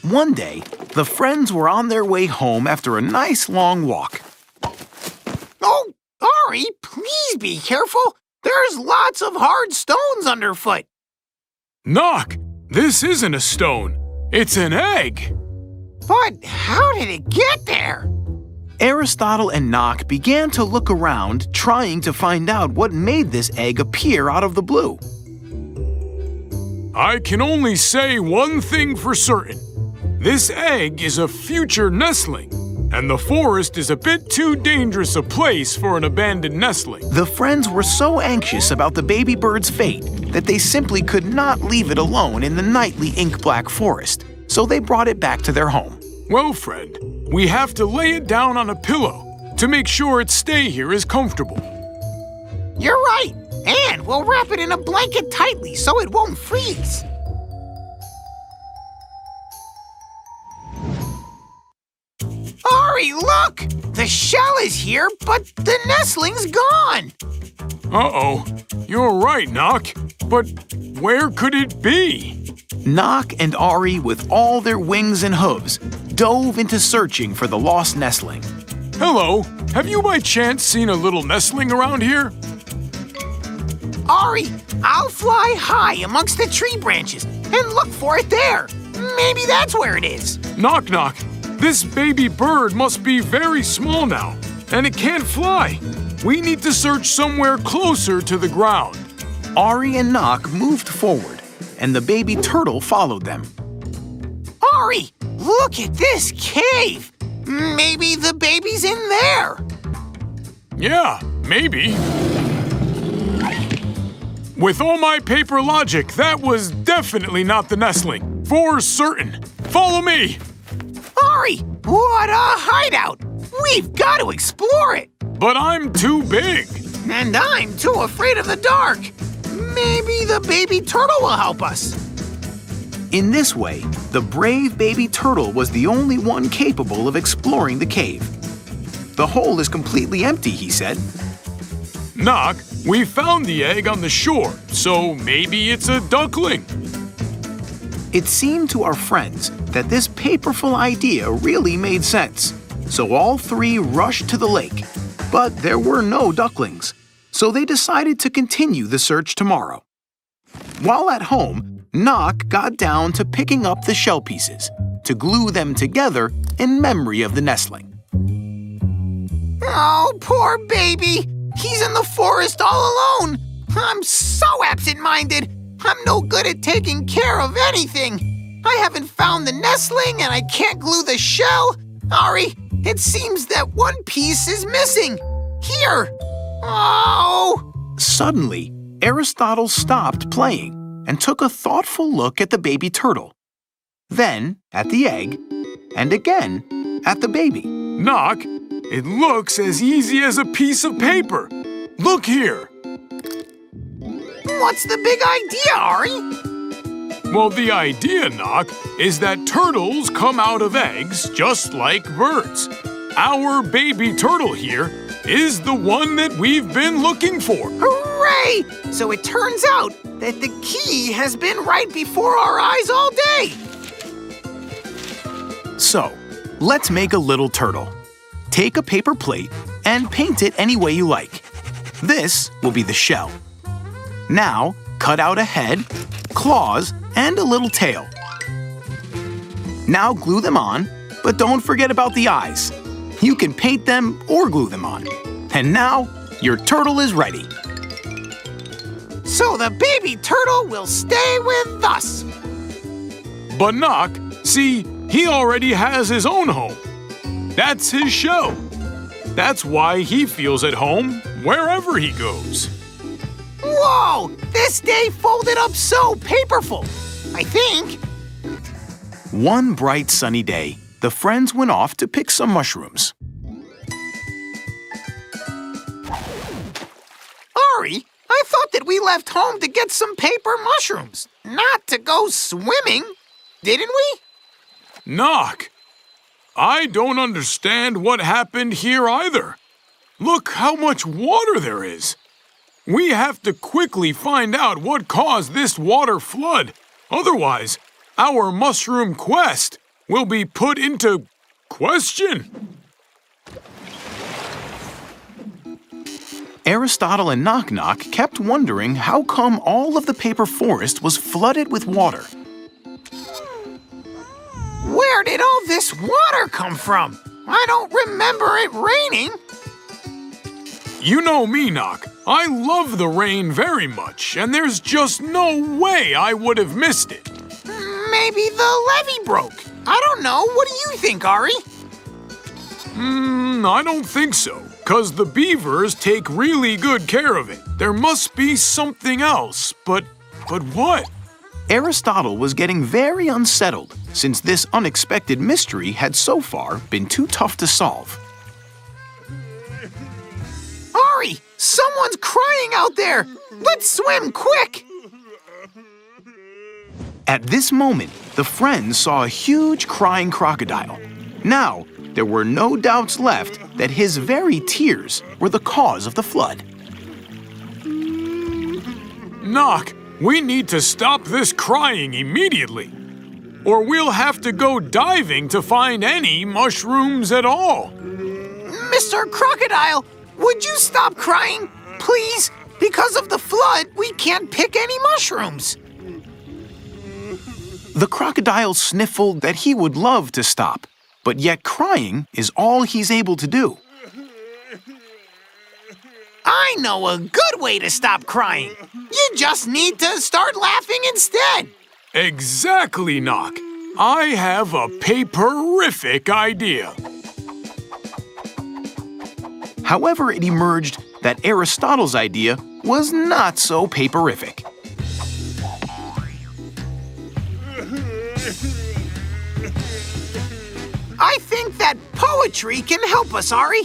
One day, the friends were on their way home after a nice long walk. Oh, Ari, please be careful. There's lots of hard stones underfoot. Knock! This isn't a stone. It's an egg. But how did it get there? Aristotle and Knock began to look around, trying to find out what made this egg appear out of the blue. I can only say one thing for certain. This egg is a future nestling, and the forest is a bit too dangerous a place for an abandoned nestling. The friends were so anxious about the baby bird's fate that they simply could not leave it alone in the nightly ink-black forest, so they brought it back to their home. Well, friend, we have to lay it down on a pillow to make sure its stay here is comfortable. You're right. And we'll wrap it in a blanket tightly so it won't freeze. Ari, look! The shell is here, but the nestling's gone. Uh-oh. You're right, Knock. But where could it be? Knock and Ari, with all their wings and hooves, dove into searching for the lost nestling. Hello. Have you by chance seen a little nestling around here? Ari, I'll fly high amongst the tree branches and look for it there. Maybe that's where it is. Knock, Knock. This baby bird must be very small now, and it can't fly. We need to search somewhere closer to the ground. Ari and Knock moved forward, and the baby turtle followed them. Ari, look at this cave. Maybe the baby's in there. Yeah, maybe. With all my paper logic, that was definitely not the nestling. For certain. Follow me. Ari, what a hideout. We've got to explore it. But I'm too big. And I'm too afraid of the dark. Maybe the baby turtle will help us. In this way, the brave baby turtle was the only one capable of exploring the cave. The hole is completely empty, he said. Knock, we found the egg on the shore, so maybe it's a duckling. It seemed to our friends that this paperful idea really made sense, so all three rushed to the lake. But there were no ducklings, so they decided to continue the search tomorrow. While at home, Knock got down to picking up the shell pieces to glue them together in memory of the nestling. Oh, poor baby. He's in the forest all alone. I'm so absent-minded. I'm no good at taking care of anything. I haven't found the nestling and I can't glue the shell. Ari, it seems that one piece is missing. Here. Oh! Suddenly, Aristotle stopped playing and took a thoughtful look at the baby turtle. Then at the egg, and again at the baby. Knock, it looks as easy as a piece of paper. Look here. What's the big idea, Ari? Well, the idea, Knock, is that turtles come out of eggs just like birds. Our baby turtle here is the one that we've been looking for. Hooray! So it turns out that the key has been right before our eyes all day. So, let's make a little turtle. Take a paper plate and paint it any way you like. This will be the shell. Now, cut out a head, claws, and a little tail. Now glue them on, but don't forget about the eyes. You can paint them or glue them on. And now, your turtle is ready. So the baby turtle will stay with us. But Knock, see, he already has his own home. That's his show. That's why he feels at home wherever he goes. Whoa! This day folded up so paperful, I think. One bright sunny day, the friends went off to pick some mushrooms. Ari, I thought that we left home to get some paper mushrooms, not to go swimming, didn't we? Knock, I don't understand what happened here either. Look how much water there is. We have to quickly find out what caused this water flood. Otherwise, our mushroom quest will be put into question. Aristotle and Knock Knock kept wondering how come all of the paper forest was flooded with water. Where did all this water come from? I don't remember it raining. You know me, Knock. I love the rain very much, and there's just no way I would have missed it. Maybe the levee broke. I don't know. What do you think, Ari? I don't think so, 'cause the beavers take really good care of it. There must be something else, but what? Aristotle was getting very unsettled since this unexpected mystery had so far been too tough to solve. Ari, someone's crying out there. Let's swim quick. At this moment, the friends saw a huge crying crocodile. Now, there were no doubts left that his very tears were the cause of the flood. Knock, we need to stop this crying immediately, or we'll have to go diving to find any mushrooms at all. Mr. Crocodile, would you stop crying, please? Because of the flood, we can't pick any mushrooms. The crocodile sniffled that he would love to stop, but yet crying is all he's able to do. I know a good way to stop crying. You just need to start laughing instead. Exactly, Knock. I have a paperific idea. However, it emerged that Aristotle's idea was not so paperific. I think that poetry can help us, Ari.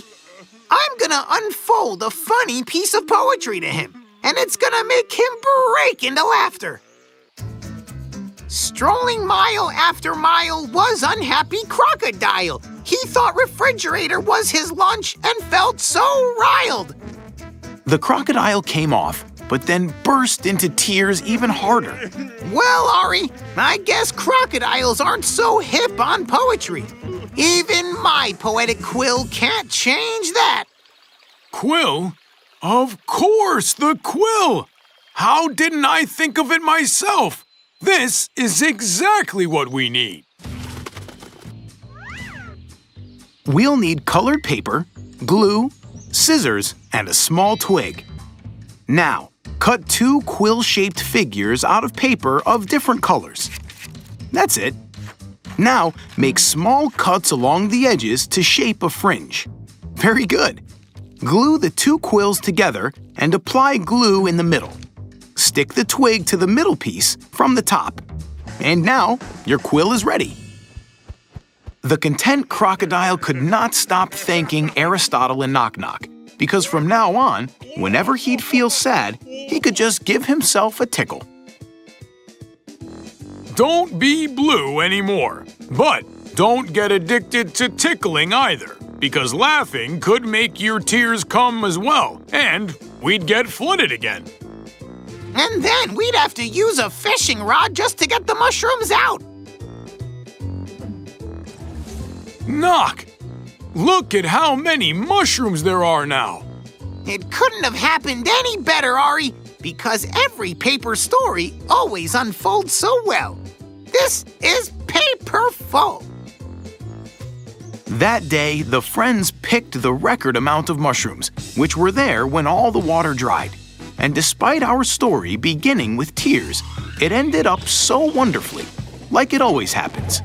I'm gonna unfold a funny piece of poetry to him, and it's gonna make him break into laughter. Strolling mile after mile was unhappy crocodile. He thought refrigerator was his lunch and felt so riled. The crocodile came off, but then burst into tears even harder. Well, Ari, I guess crocodiles aren't so hip on poetry. Even my poetic quill can't change that. Quill? Of course, the quill! How didn't I think of it myself? This is exactly what we need. We'll need colored paper, glue, scissors, and a small twig. Now, cut 2 quill-shaped figures out of paper of different colors. That's it. Now, make small cuts along the edges to shape a fringe. Very good. Glue the 2 quills together and apply glue in the middle. Stick the twig to the middle piece from the top. And now, your quill is ready. The content crocodile could not stop thanking Aristotle and Knock Knock, because from now on, whenever he'd feel sad, he could just give himself a tickle. Don't be blue anymore, but don't get addicted to tickling either, because laughing could make your tears come as well, and we'd get flooded again. And then we'd have to use a fishing rod just to get the mushrooms out. Knock! Look at how many mushrooms there are now. It couldn't have happened any better, Ari, because every paper story always unfolds so well. This is Paperful. That day, the friends picked the record amount of mushrooms, which were there when all the water dried. And despite our story beginning with tears, it ended up so wonderfully, like it always happens.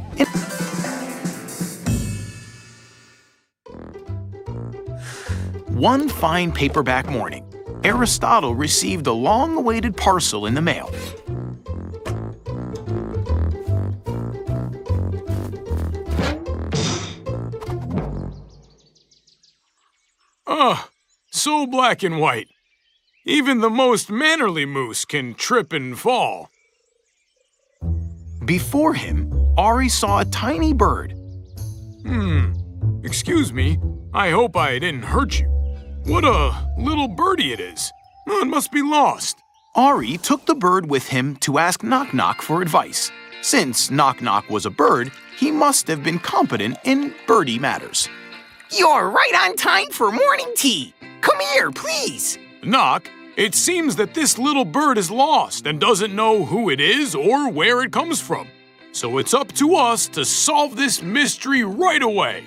One fine paperback morning, Aristotle received a long-awaited parcel in the mail. So black and white. Even the most mannerly moose can trip and fall. Before him, Ari saw a tiny bird. Excuse me, I hope I didn't hurt you. What a little birdie it is. Oh, it must be lost. Ari took the bird with him to ask Knock Knock for advice. Since Knock Knock was a bird, he must have been competent in birdie matters. You're right on time for morning tea. Come here, please. Knock, it seems that this little bird is lost and doesn't know who it is or where it comes from. So it's up to us to solve this mystery right away.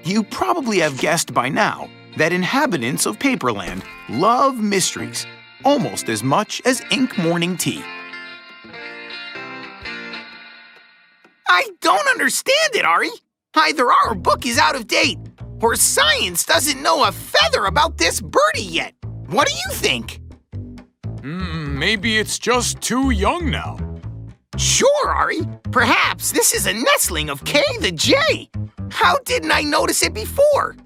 You probably have guessed by now that inhabitants of Paperland love mysteries almost as much as ink morning tea. I don't understand it, Ari. Either our book is out of date, or science doesn't know a feather about this birdie yet. What do you think? Maybe it's just too young now. Sure, Ari. Perhaps this is a nestling of Kay the Jay. How didn't I notice it before?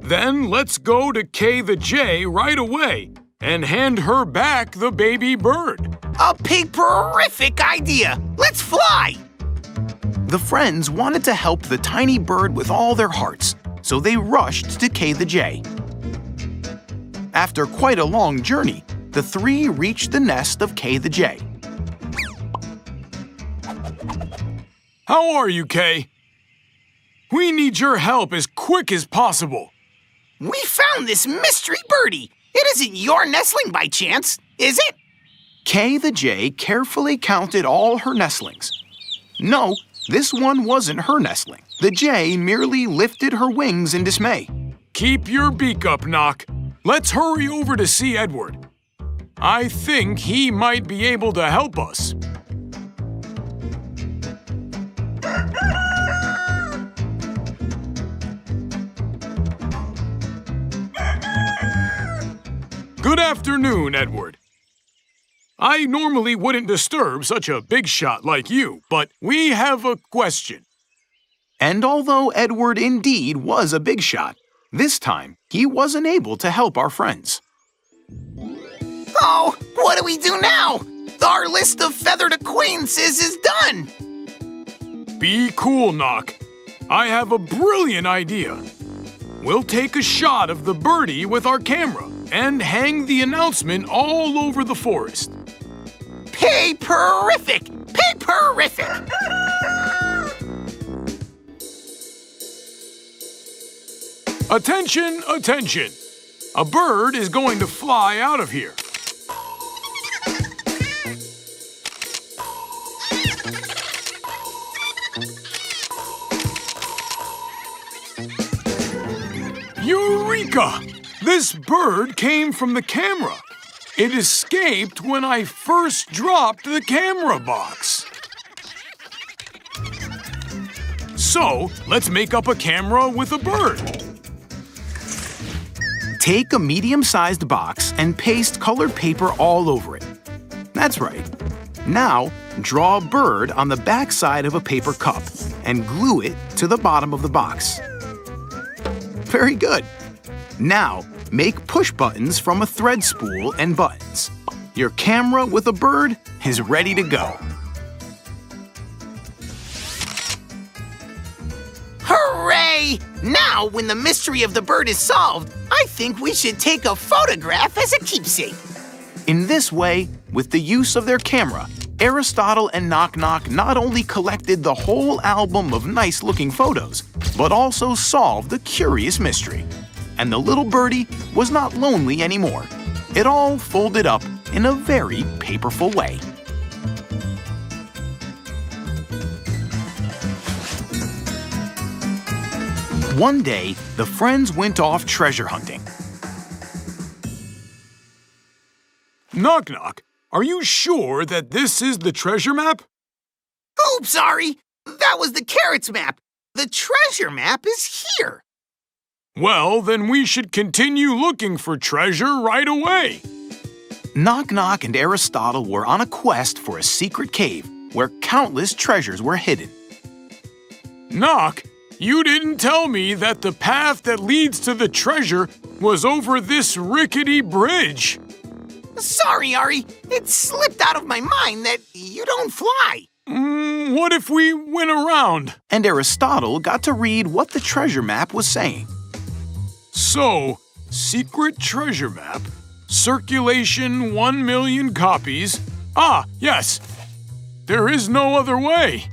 Then let's go to Kay the Jay right away and hand her back the baby bird. A paperific idea. Let's fly. The friends wanted to help the tiny bird with all their hearts, so they rushed to Kay the Jay. After quite a long journey, the three reached the nest of Kay the Jay. How are you, Kay? We need your help as quick as possible. We found this mystery birdie. It isn't your nestling by chance, is it? Kay the Jay carefully counted all her nestlings. No, this one wasn't her nestling. The jay merely lifted her wings in dismay. Keep your beak up, Knock. Let's hurry over to see Edward. I think he might be able to help us. Good afternoon, Edward. I normally wouldn't disturb such a big shot like you, but we have a question. And although Edward indeed was a big shot, this time he wasn't able to help our friends. Oh, what do we do now? Our list of feathered acquaintances is done. Be cool, Knock. I have a brilliant idea. We'll take a shot of the birdie with our camera and hang the announcement all over the forest. Paperific! Paperific! Attention, attention! A bird is going to fly out of here. Eureka! This bird came from the camera. It escaped when I first dropped the camera box. So, let's make up a camera with a bird. Take a medium-sized box and paste colored paper all over it. That's right. Now, draw a bird on the back side of a paper cup and glue it to the bottom of the box. Very good. Now, make push buttons from a thread spool and buttons. Your camera with a bird is ready to go. Hooray! Now, when the mystery of the bird is solved, I think we should take a photograph as a keepsake. In this way, with the use of their camera, Aristotle and Knock Knock not only collected the whole album of nice-looking photos, but also solved the curious mystery. And the little birdie was not lonely anymore. It all folded up in a very paperful way. One day, the friends went off treasure hunting. Knock Knock, are you sure that this is the treasure map? Oops, Ari! That was the carrots map. The treasure map is here. Well, then we should continue looking for treasure right away. Knock Knock and Aristotle were on a quest for a secret cave where countless treasures were hidden. Knock, you didn't tell me that the path that leads to the treasure was over this rickety bridge. Sorry, Ari. It slipped out of my mind that you don't fly. What if we went around? And Aristotle got to read what the treasure map was saying. So, secret treasure map, circulation 1 million copies. Ah, yes. There is no other way.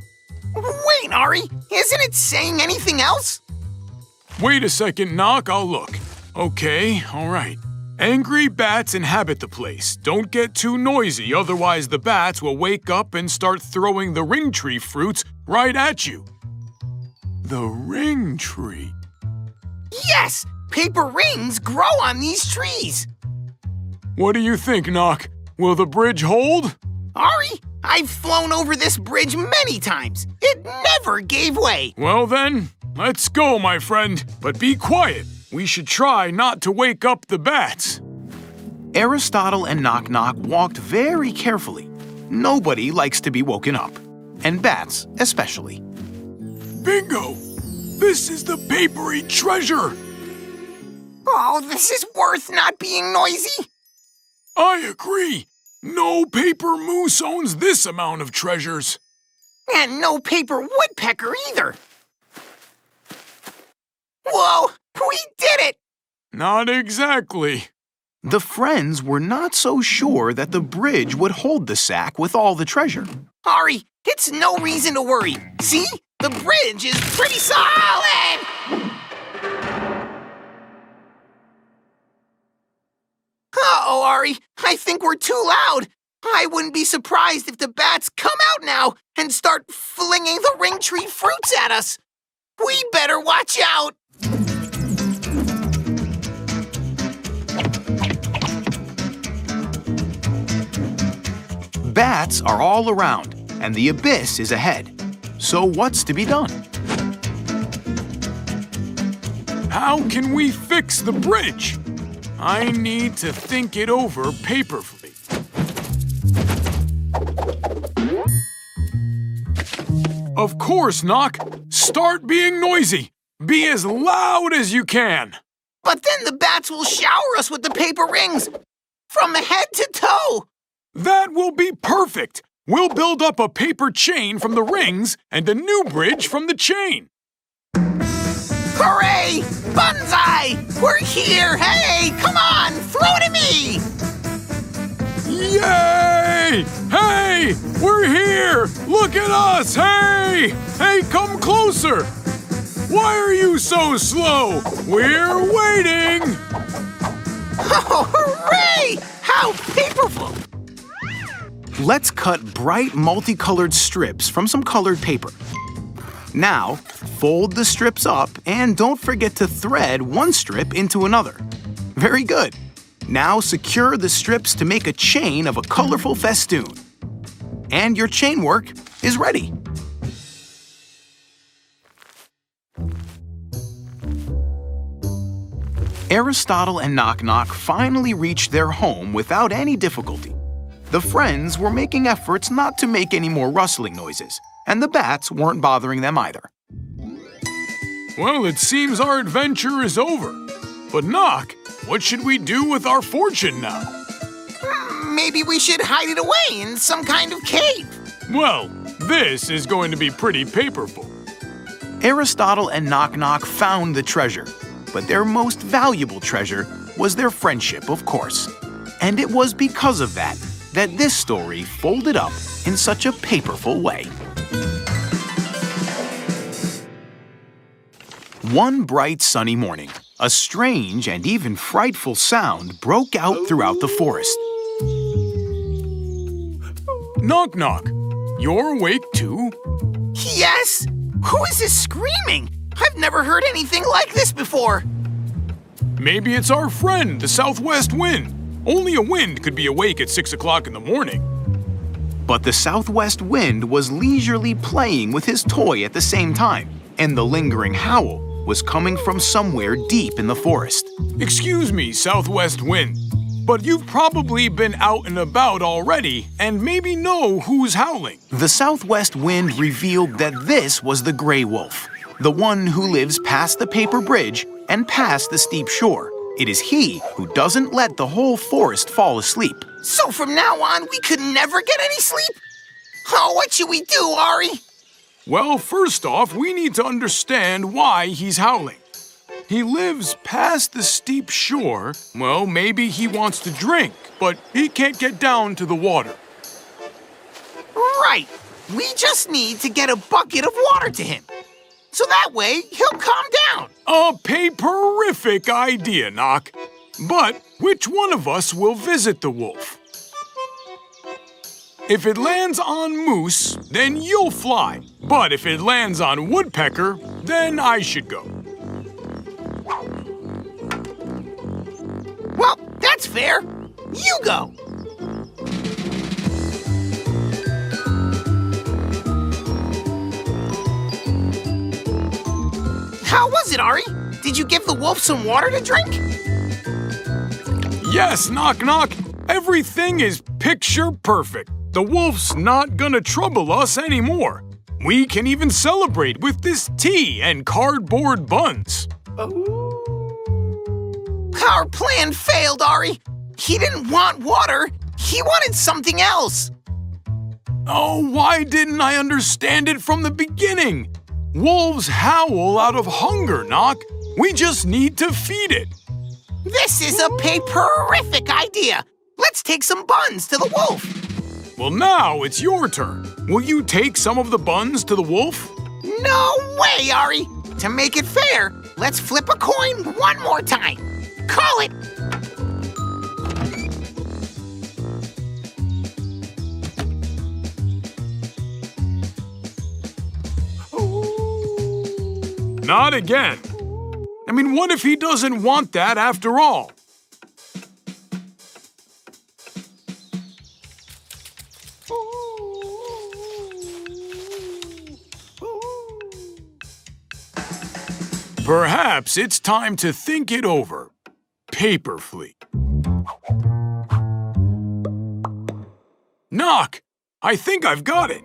Wait, Ari, isn't it saying anything else? Wait a second, Knock, I'll look. Okay, all right. Angry bats inhabit the place. Don't get too noisy, otherwise the bats will wake up and start throwing the ring tree fruits right at you. The ring tree? Yes! Paper rings grow on these trees. What do you think, Knock? Will the bridge hold? Ari, I've flown over this bridge many times. It never gave way. Well then, let's go, my friend. But be quiet. We should try not to wake up the bats. Aristotle and Knock Knock walked very carefully. Nobody likes to be woken up, and bats especially. Bingo! This is the papery treasure! Oh, this is worth not being noisy. I agree. No paper moose owns this amount of treasures. And no paper woodpecker either. Whoa, we did it! Not exactly. The friends were not so sure that the bridge would hold the sack with all the treasure. Ari, it's no reason to worry. See? The bridge is pretty solid! Uh-oh, Ari. I think we're too loud. I wouldn't be surprised if the bats come out now and start flinging the ring tree fruits at us. We better watch out. Bats are all around, and the abyss is ahead. So what's to be done? How can we fix the bridge? I need to think it over paperfully. Of course, Knock. Start being noisy. Be as loud as you can. But then the bats will shower us with the paper rings from head to toe. That will be perfect. We'll build up a paper chain from the rings and a new bridge from the chain. Hooray! Banzai! We're here! Hey, come on! Throw it at me! Yay! Hey! We're here! Look at us! Hey! Hey, come closer! Why are you so slow? We're waiting! Oh, hooray! How paperful! Let's cut bright multicolored strips from some colored paper. Now, fold the strips up and don't forget to thread one strip into another. Very good. Now secure the strips to make a chain of a colorful festoon. And your chain work is ready. Aristotle and Knock Knock finally reached their home without any difficulty. The friends were making efforts not to make any more rustling noises, and the bats weren't bothering them either. Well, it seems our adventure is over. But Knock, what should we do with our fortune now? Maybe we should hide it away in some kind of cave. Well, this is going to be pretty paperful. Aristotle and Knock Knock found the treasure, but their most valuable treasure was their friendship, of course. And it was because of that this story folded up in such a paperful way. One bright sunny morning, a strange and even frightful sound broke out throughout the forest. Knock Knock, you're awake too? Yes? Who is this screaming? I've never heard anything like this before. Maybe it's our friend, the southwest wind. Only a wind could be awake at 6 o'clock in the morning. But the southwest wind was leisurely playing with his toy at the same time, and the lingering howl was coming from somewhere deep in the forest. Excuse me, southwest wind, but you've probably been out and about already and maybe know who's howling. The southwest wind revealed that this was the gray wolf, the one who lives past the paper bridge and past the steep shore. It is he who doesn't let the whole forest fall asleep. So from now on, we could never get any sleep? Oh, what should we do, Ari? Well, first off, we need to understand why he's howling. He lives past the steep shore. Well, maybe he wants to drink, but he can't get down to the water. Right. We just need to get a bucket of water to him. So that way, he'll calm down. A paperific idea, Knock. But which one of us will visit the wolf? If it lands on Moose, then you'll fly. But if it lands on Woodpecker, then I should go. Well, that's fair. You go. How was it, Ari? Did you give the wolf some water to drink? Yes, Knock Knock. Everything is picture perfect. The wolf's not gonna trouble us anymore. We can even celebrate with this tea and cardboard buns. Our plan failed, Ari. He didn't want water. He wanted something else. Oh, why didn't I understand it from the beginning? Wolves howl out of hunger, Knock. We just need to feed it. This is a paperific idea. Let's take some buns to the wolf. Well, now it's your turn. Will you take some of the buns to the wolf? No way, Ari. To make it fair, let's flip a coin one more time. Call it. Not again. I mean, what if he doesn't want that after all? Perhaps it's time to think it over. Paperfully. Knock! I think I've got it.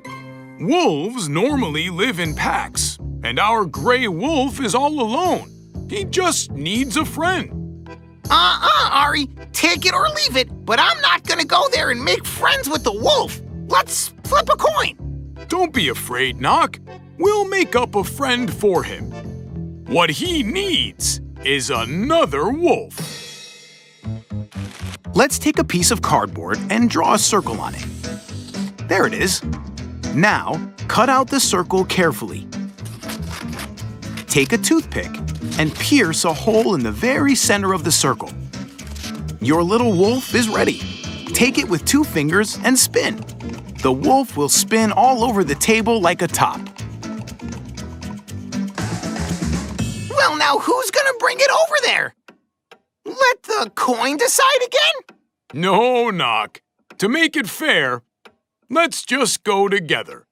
Wolves normally live in packs, and our gray wolf is all alone. He just needs a friend. Ari. Take it or leave it, but I'm not gonna go there and make friends with the wolf. Let's flip a coin. Don't be afraid, Knock. We'll make up a friend for him. What he needs is another wolf. Let's take a piece of cardboard and draw a circle on it. There it is. Now, cut out the circle carefully. Take a toothpick and pierce a hole in the very center of the circle. Your little wolf is ready. Take it with 2 fingers and spin. The wolf will spin all over the table like a top. Well, now who's gonna bring it over there? Let the coin decide again? No, Knock. To make it fair, let's just go together.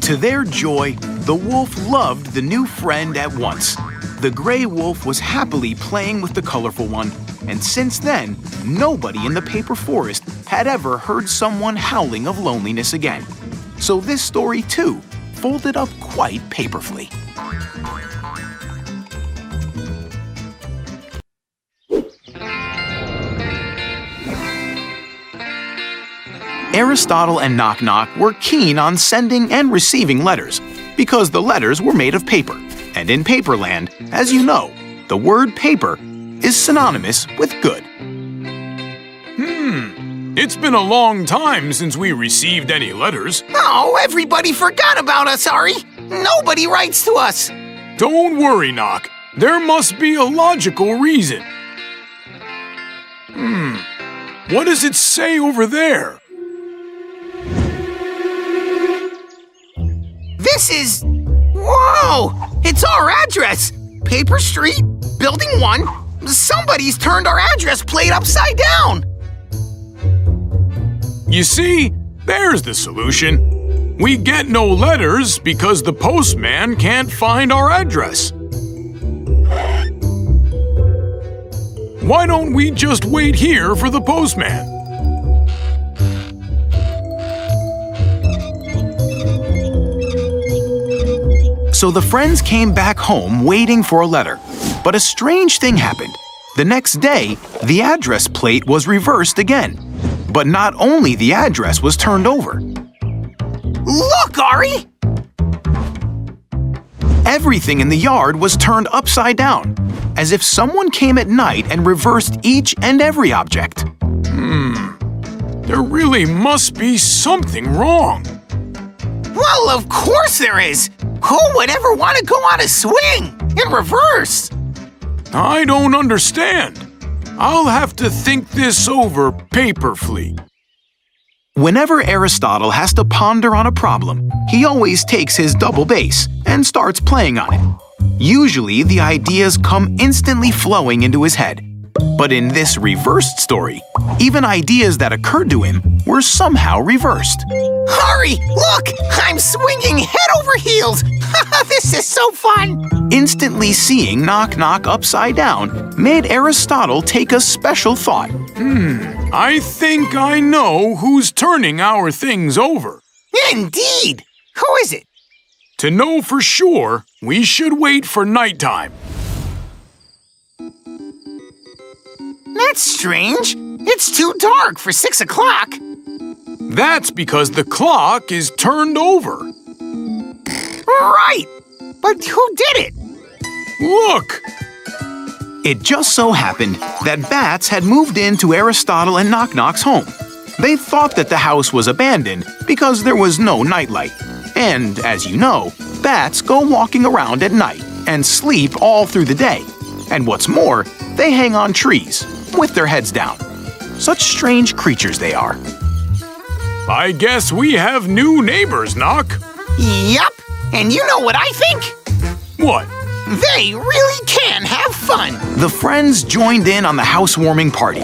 To their joy, the wolf loved the new friend at once. The gray wolf was happily playing with the colorful one, and since then, nobody in the paper forest had ever heard someone howling of loneliness again. So this story, too, folded up quite paperfully. Aristotle and Knock Knock were keen on sending and receiving letters because the letters were made of paper. And in Paperland, as you know, the word paper is synonymous with good. It's been a long time since we received any letters. Oh, everybody forgot about us, Ari. Nobody writes to us. Don't worry, Knock. There must be a logical reason. What does it say over there? This is... Whoa! It's our address! Paper Street, Building 1. Somebody's turned our address plate upside down. You see, there's the solution. We get no letters because the postman can't find our address. Why don't we just wait here for the postman? So the friends came back home waiting for a letter. But a strange thing happened. The next day, the address plate was reversed again. But not only the address was turned over. Look, Ari! Everything in the yard was turned upside down, as if someone came at night and reversed each and every object. There really must be something wrong. Well, of course there is. Who would ever want to go on a swing in reverse? I don't understand. I'll have to think this over, Paperful. Whenever Aristotle has to ponder on a problem, he always takes his double bass and starts playing on it. Usually, the ideas come instantly flowing into his head. But in this reversed story, even ideas that occurred to him were somehow reversed. Hurry, look! I'm swinging head over heels! This is so fun! Instantly seeing Knock Knock upside down made Aristotle take a special thought. I think I know who's turning our things over. Indeed! Who is it? To know for sure, we should wait for nighttime. That's strange. It's too dark for 6 o'clock. That's because the clock is turned over. Right! But who did it? Look! It just so happened that bats had moved into Aristotle and Knock Knock's home. They thought that the house was abandoned because there was no nightlight. And, as you know, bats go walking around at night and sleep all through the day. And what's more, they hang on trees with their heads down. Such strange creatures they are. I guess we have new neighbors, Knock. Yup. And you know what I think? What? They really can have fun. The friends joined in on the housewarming party.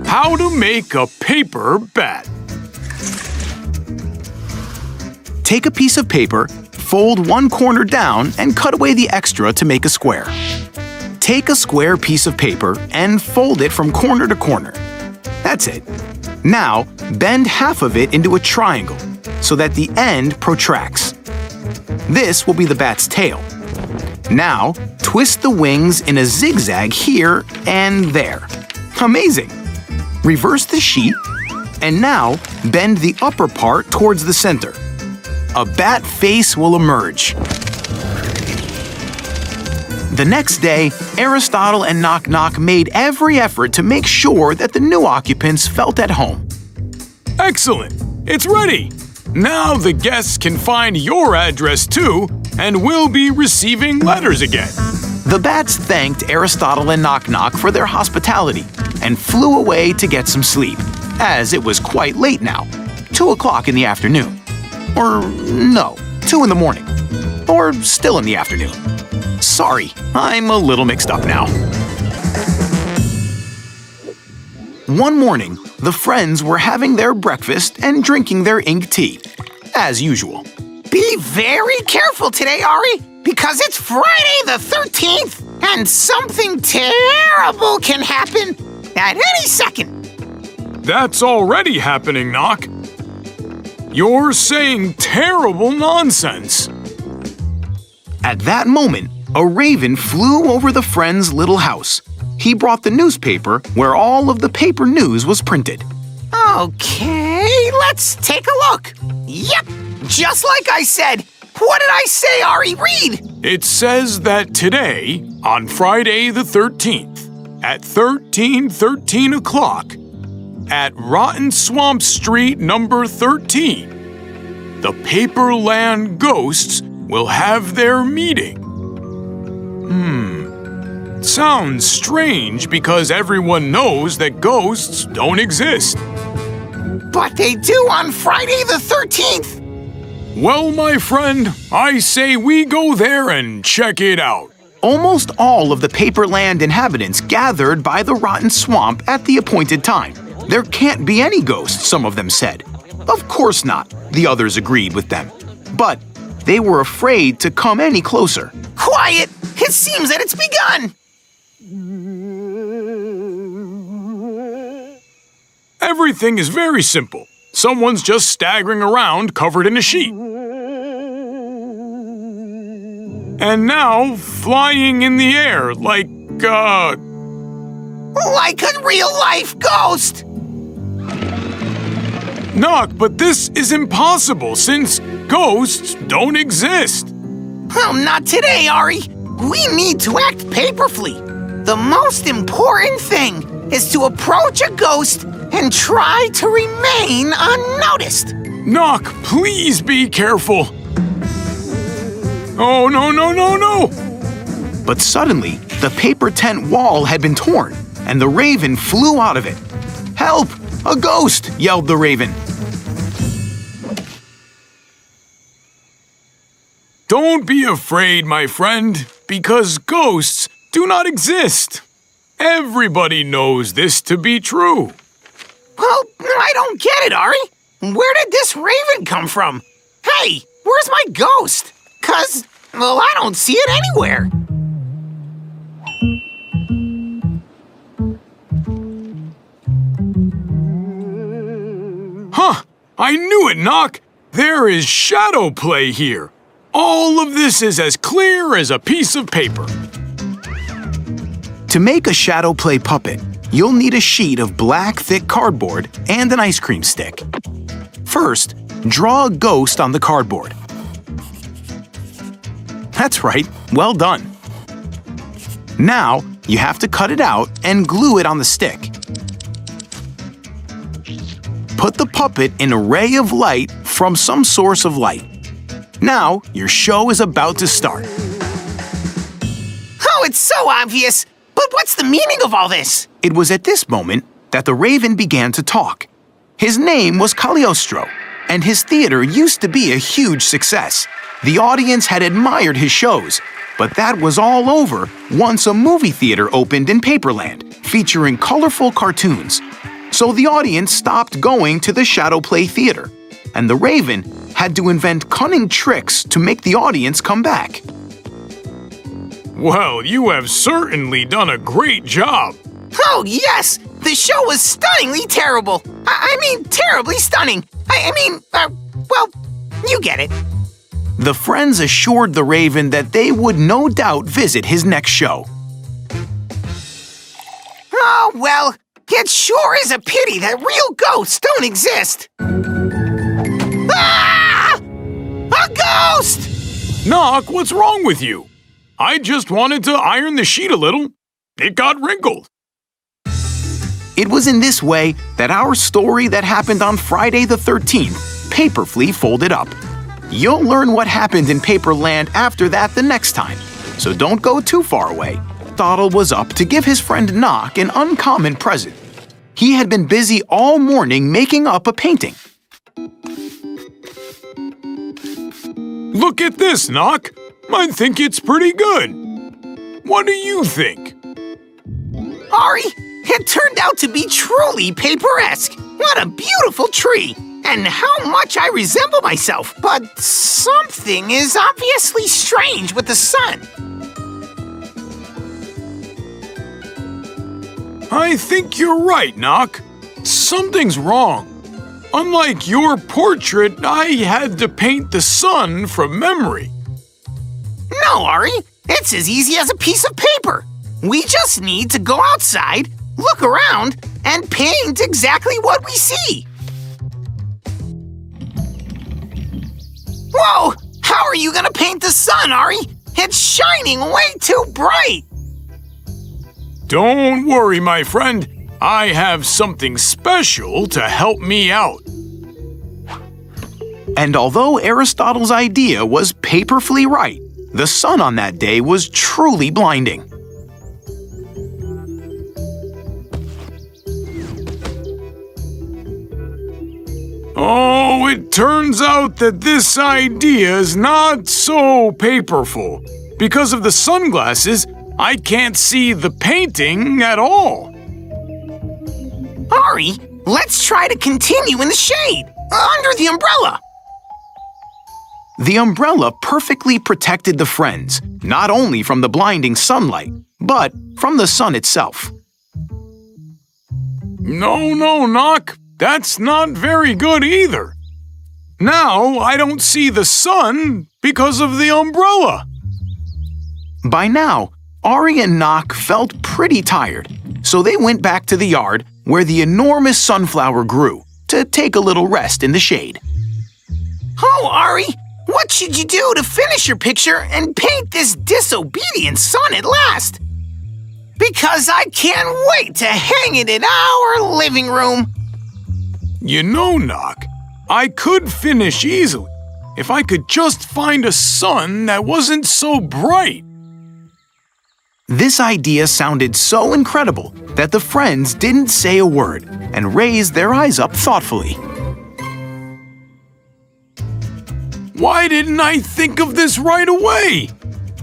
How to make a paper bat. Take a piece of paper, fold one corner down, and cut away the extra to make a square. Take a square piece of paper and fold it from corner to corner. That's it. Now, bend half of it into a triangle so that the end protracts. This will be the bat's tail. Now, twist the wings in a zigzag here and there. Amazing! Reverse the sheet, and now bend the upper part towards the center. A bat face will emerge. The next day, Aristotle and Knock Knock made every effort to make sure that the new occupants felt at home. Excellent! It's ready! Now the guests can find your address too, and we'll be receiving letters again. The bats thanked Aristotle and Knock Knock for their hospitality and flew away to get some sleep, as it was quite late now, 2 o'clock in the afternoon. Or no, 2 in the morning. Or still in the afternoon. Sorry, I'm a little mixed up now. One morning, the friends were having their breakfast and drinking their ink tea, as usual. Be very careful today, Ari, because it's Friday the 13th, and something terrible can happen at any second. That's already happening, Knock. You're saying terrible nonsense. At that moment, a raven flew over the friends' little house. He brought the newspaper where all of the paper news was printed. Okay, let's take a look. Yep, just like I said. What did I say, Ari? Read! It says that today, on Friday the 13th, at 13:13 o'clock, at Rotten Swamp Street number 13, the Paperland ghosts will have their meeting. Sounds strange because everyone knows that ghosts don't exist. But they do on Friday the 13th. Well, my friend, I say we go there and check it out. Almost all of the Paperland inhabitants gathered by the rotten swamp at the appointed time. There can't be any ghosts, some of them said. Of course not, the others agreed with them. But they were afraid to come any closer. Quiet! It seems that it's begun. Everything is very simple. Someone's just staggering around covered in a sheet. And now flying in the air like a real-life ghost. Knock, but this is impossible since ghosts don't exist. Well, not today, Ari. We need to act paperfully. The most important thing is to approach a ghost and try to remain unnoticed. Knock, please be careful. Oh, no. But suddenly, the paper tent wall had been torn, and the raven flew out of it. "Help! A ghost!" yelled the raven. Don't be afraid, my friend, because ghosts do not exist. Everybody knows this to be true. Well, I don't get it, Ari. Where did this raven come from? Hey, where's my ghost? 'Cause, well, I don't see it anywhere. Huh! I knew it, Knock! There is shadow play here. All of this is as clear as a piece of paper. To make a shadow play puppet, you'll need a sheet of black, thick cardboard and an ice cream stick. First, draw a ghost on the cardboard. That's right, well done. Now, you have to cut it out and glue it on the stick. Put the puppet in a ray of light from some source of light. Now, your show is about to start. Oh, it's so obvious. But what's the meaning of all this? It was at this moment that the raven began to talk. His name was Cagliostro, and his theater used to be a huge success. The audience had admired his shows, but that was all over once a movie theater opened in Paperland, featuring colorful cartoons. So the audience stopped going to the shadow play theater, and the raven had to invent cunning tricks to make the audience come back. Well, you have certainly done a great job. Oh, yes! The show was stunningly terrible. I mean, terribly stunning. Well, you get it. The friends assured the raven that they would no doubt visit his next show. Oh, well, it sure is a pity that real ghosts don't exist. Ah! A ghost! Knock, what's wrong with you? I just wanted to iron the sheet a little. It got wrinkled. It was in this way that our story that happened on Friday the 13th paperfully folded up. You'll learn what happened in Paperland after that the next time, so don't go too far away. Aristotle was up to give his friend Knock an uncommon present. He had been busy all morning making up a painting. Look at this, Knock. I think it's pretty good. What do you think? Ari, it turned out to be truly paperesque. What a beautiful tree. And how much I resemble myself. But something is obviously strange with the sun. I think you're right, Knock. Something's wrong. Unlike your portrait, I had to paint the sun from memory. No, Ari, it's as easy as a piece of paper. We just need to go outside, look around, and paint exactly what we see. Whoa! How are you gonna paint the sun, Ari? It's shining way too bright. Don't worry, my friend. I have something special to help me out. And although Aristotle's idea was paperfully right, the sun on that day was truly blinding. Oh, it turns out that this idea is not so paperful. Because of the sunglasses, I can't see the painting at all. Ari, let's try to continue in the shade, under the umbrella. The umbrella perfectly protected the friends, not only from the blinding sunlight, but from the sun itself. No, Knock. That's not very good either. Now I don't see the sun because of the umbrella. By now, Ari and Knock felt pretty tired, so they went back to the yard where the enormous sunflower grew to take a little rest in the shade. Oh, Ari, what should you do to finish your picture and paint this disobedient son at last? Because I can't wait to hang it in our living room. You know, Knock, I could finish easily if I could just find a sun that wasn't so bright. This idea sounded so incredible that the friends didn't say a word and raised their eyes up thoughtfully. Why didn't I think of this right away?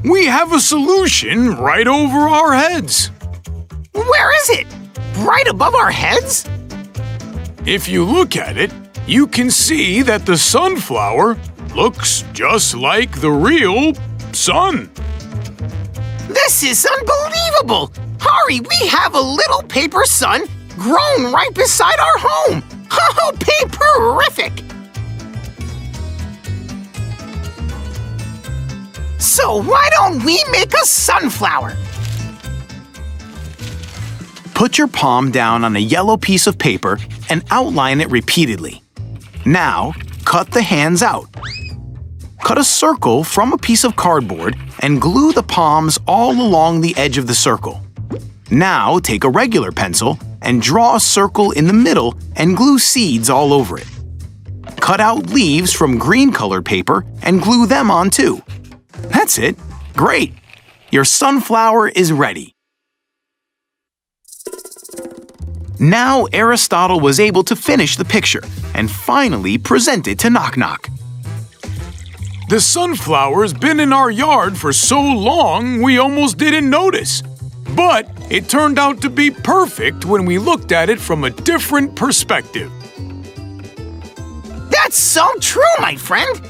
We have a solution right over our heads. Where is it? Right above our heads? If you look at it, you can see that the sunflower looks just like the real sun. This is unbelievable! Ari, we have a little paper sun grown right beside our home. Oh, paperific! So why don't we make a sunflower? Put your palm down on a yellow piece of paper and outline it repeatedly. Now, cut the hands out. Cut a circle from a piece of cardboard and glue the palms all along the edge of the circle. Now, take a regular pencil and draw a circle in the middle and glue seeds all over it. Cut out leaves from green-colored paper and glue them on too. That's it. Great! Your sunflower is ready. Now Aristotle was able to finish the picture and finally present it to Knock Knock. The sunflower's been in our yard for so long we almost didn't notice. But it turned out to be perfect when we looked at it from a different perspective. That's so true, my friend!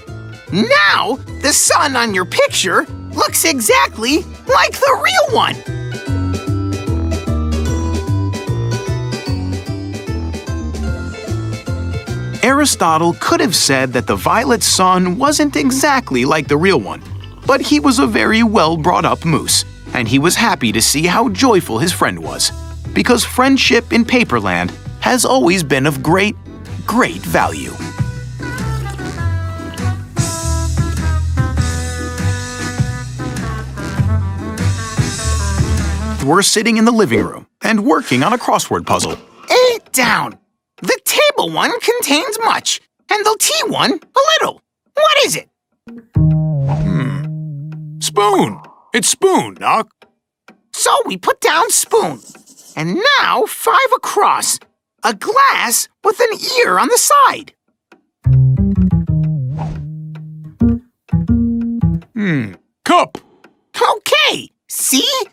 Now, the sun on your picture looks exactly like the real one! Aristotle could have said that the violet sun wasn't exactly like the real one, but he was a very well-brought-up moose, and he was happy to see how joyful his friend was, because friendship in Paperland has always been of great, great value. We're sitting in the living room and working on a crossword puzzle. 8 down. The table one contains much, and the tea one a little. What is it? Spoon. It's spoon, Knock. So we put down spoon. And now 5 across. A glass with an ear on the side. Cup. Okay, C-U-P.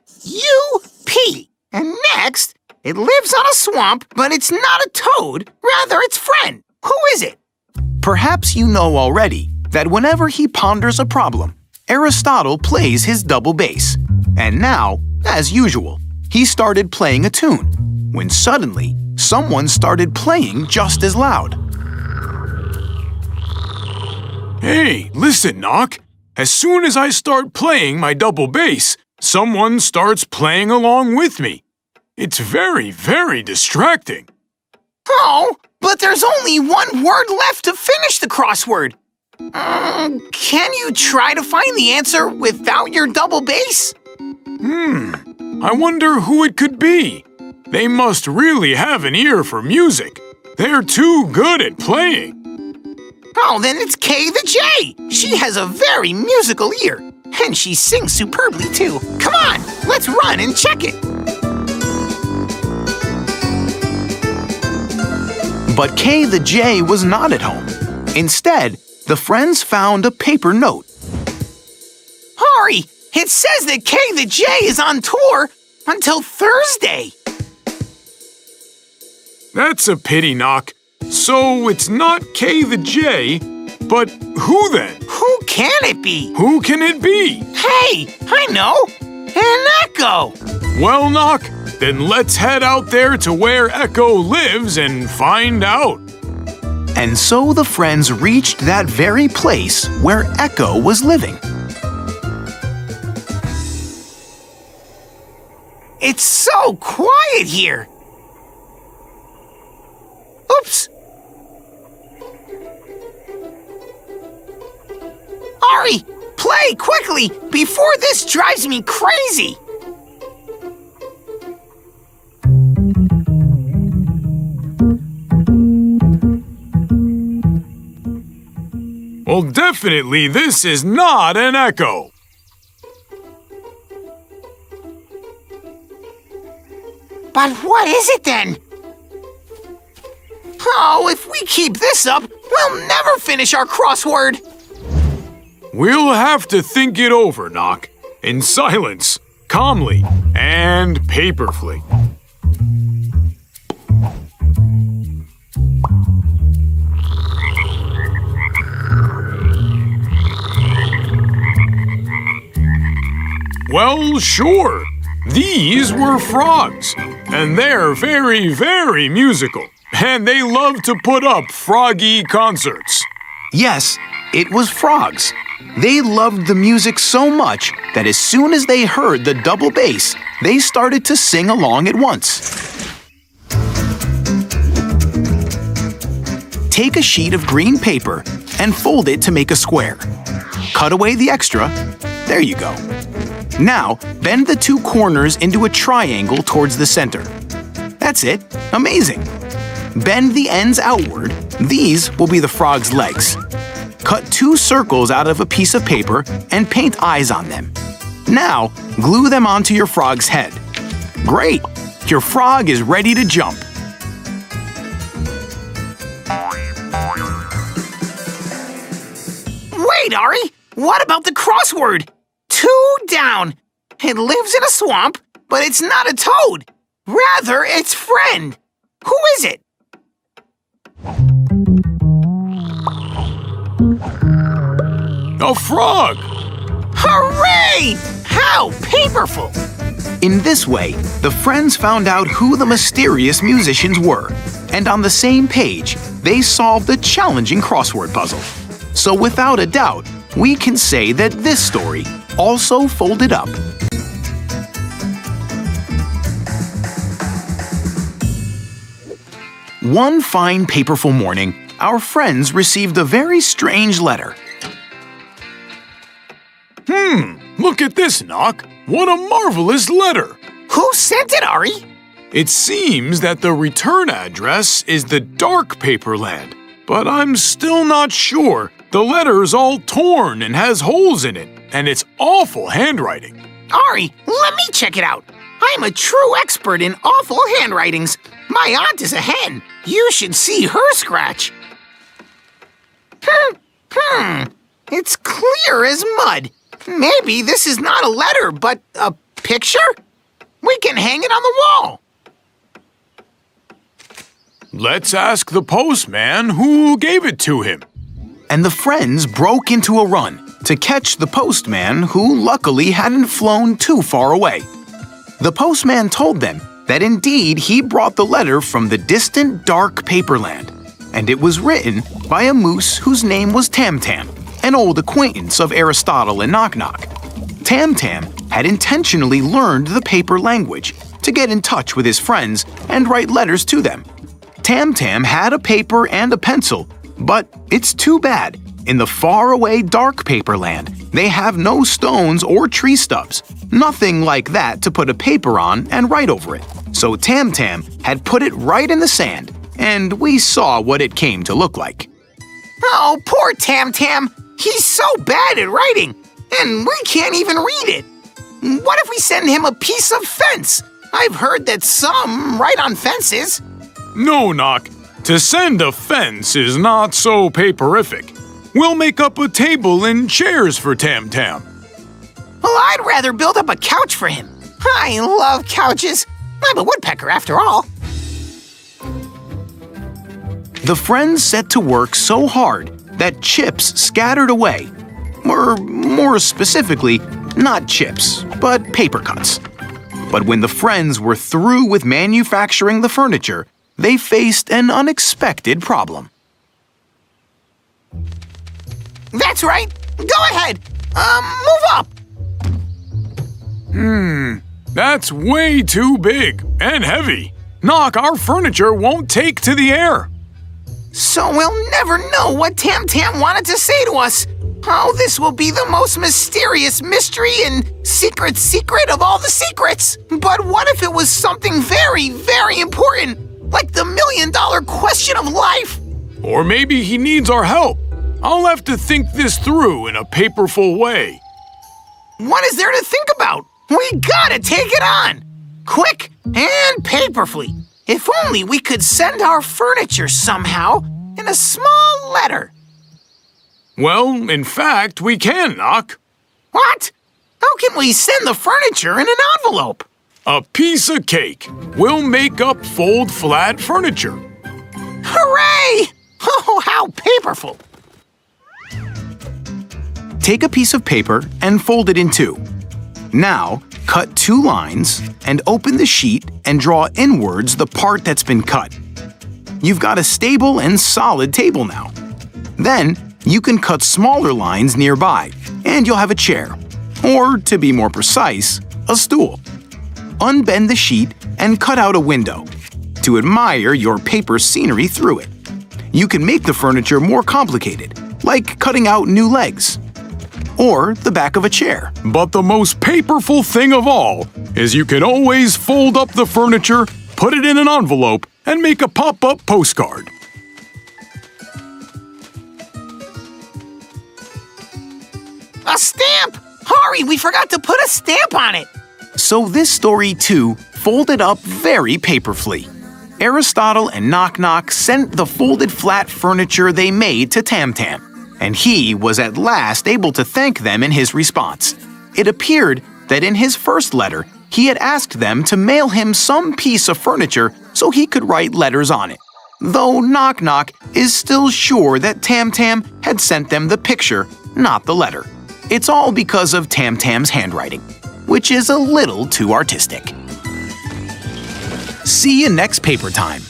And next, it lives on a swamp, but it's not a toad. Rather, its friend. Who is it? Perhaps you know already that whenever he ponders a problem, Aristotle plays his double bass. And now, as usual, he started playing a tune, when suddenly, someone started playing just as loud. Hey, listen, Knock. As soon as I start playing my double bass, someone starts playing along with me. It's very, very distracting. Oh, but there's only one word left to finish the crossword. Can you try to find the answer without your double bass? I wonder who it could be. They must really have an ear for music. They're too good at playing. Oh, then it's Kay the J. She has a very musical ear, and she sings superbly too. Come on, let's run and check it. But Kay the J was not at home. Instead, the friends found a paper note. Ari, it says that Kay the J is on tour until Thursday. That's a pity, Knock. So it's not Kay the J, but who then? Who can it be? Who can it be? Hey, I know. An echo. Well, Knock, then let's head out there to where Echo lives and find out. And so the friends reached that very place where Echo was living. It's so quiet here. Oops. Ari, play quickly before this drives me crazy! Well, definitely this is not an echo. But what is it then? Oh, if we keep this up, we'll never finish our crossword. We'll have to think it over, Knock. In silence, calmly, and paperfully. Well, sure. These were frogs, and they're very, very musical, and they love to put up froggy concerts. Yes, it was frogs. They loved the music so much that as soon as they heard the double bass, they started to sing along at once. Take a sheet of green paper and fold it to make a square. Cut away the extra. There you go. Now, bend the two corners into a triangle towards the center. That's it. Amazing. Bend the ends outward. These will be the frog's legs. Cut two circles out of a piece of paper and paint eyes on them. Now, glue them onto your frog's head. Great! Your frog is ready to jump. Wait, Ari! What about the crossword? 2 down. It lives in a swamp, but it's not a toad. Rather, its friend. Who is it? A frog! Hooray! How paperful! In this way, the friends found out who the mysterious musicians were, and on the same page, they solved the challenging crossword puzzle. So without a doubt, we can say that this story also folded up. One fine paperful morning, our friends received a very strange letter. Look at this, Knock. What a marvelous letter. Who sent it, Ari? It seems that the return address is the Dark Paperland, but I'm still not sure. The letter's all torn and has holes in it, and it's awful handwriting. Ari, let me check it out. I'm a true expert in awful handwritings. My aunt is a hen. You should see her scratch. It's clear as mud. Maybe this is not a letter, but a picture? We can hang it on the wall. Let's ask the postman who gave it to him. And the friends broke into a run to catch the postman who luckily hadn't flown too far away. The postman told them that indeed he brought the letter from the distant dark paperland, and it was written by a moose whose name was Tam Tam, an old acquaintance of Aristotle and Knock Knock. Tam Tam had intentionally learned the paper language to get in touch with his friends and write letters to them. Tam Tam had a paper and a pencil, but it's too bad. In the faraway dark paperland, they have no stones or tree stubs, nothing like that to put a paper on and write over it. So Tam Tam had put it right in the sand, and we saw what it came to look like. Oh, poor Tam Tam. He's so bad at writing, and we can't even read it. What if we send him a piece of fence? I've heard that some write on fences. No, Knock. To send a fence is not so paperific. We'll make up a table and chairs for Tam Tam. Well, I'd rather build up a couch for him. I love couches. I'm a woodpecker after all. The friends set to work so hard that chips scattered away. Or more specifically, not chips, but paper cuts. But when the friends were through with manufacturing the furniture, they faced an unexpected problem. That's right. Go ahead. Move up. That's way too big and heavy. Knock, our furniture won't take to the air. So we'll never know what Tam Tam wanted to say to us. Oh, this will be the most mysterious mystery and secret of all the secrets. But what if it was something very, very important, like the million-dollar question of life? Or maybe he needs our help. I'll have to think this through in a paperful way. What is there to think about? We gotta take it on! Quick and paperfully. If only we could send our furniture somehow in a small letter. Well, in fact, we can, Knock. What? How can we send the furniture in an envelope? A piece of cake. We'll make up fold flat furniture. Hooray! Oh, how paperful! Take a piece of paper and fold it in two. Now, cut 2 lines and open the sheet and draw inwards the part that's been cut. You've got a stable and solid table now. Then, you can cut smaller lines nearby, and you'll have a chair. Or, to be more precise, a stool. Unbend the sheet and cut out a window to admire your paper scenery through it. You can make the furniture more complicated, like cutting out new legs. Or the back of a chair. But the most paperful thing of all is you can always fold up the furniture, put it in an envelope, and make a pop-up postcard. A stamp! Hurry, we forgot to put a stamp on it! So this story, too, folded up very paperfully. Aristotle and Knock Knock sent the folded flat furniture they made to Tam Tam, and he was at last able to thank them in his response. It appeared that in his first letter, he had asked them to mail him some piece of furniture so he could write letters on it. Though Knock Knock is still sure that Tam Tam had sent them the picture, not the letter. It's all because of Tam Tam's handwriting, which is a little too artistic. See you next paper time.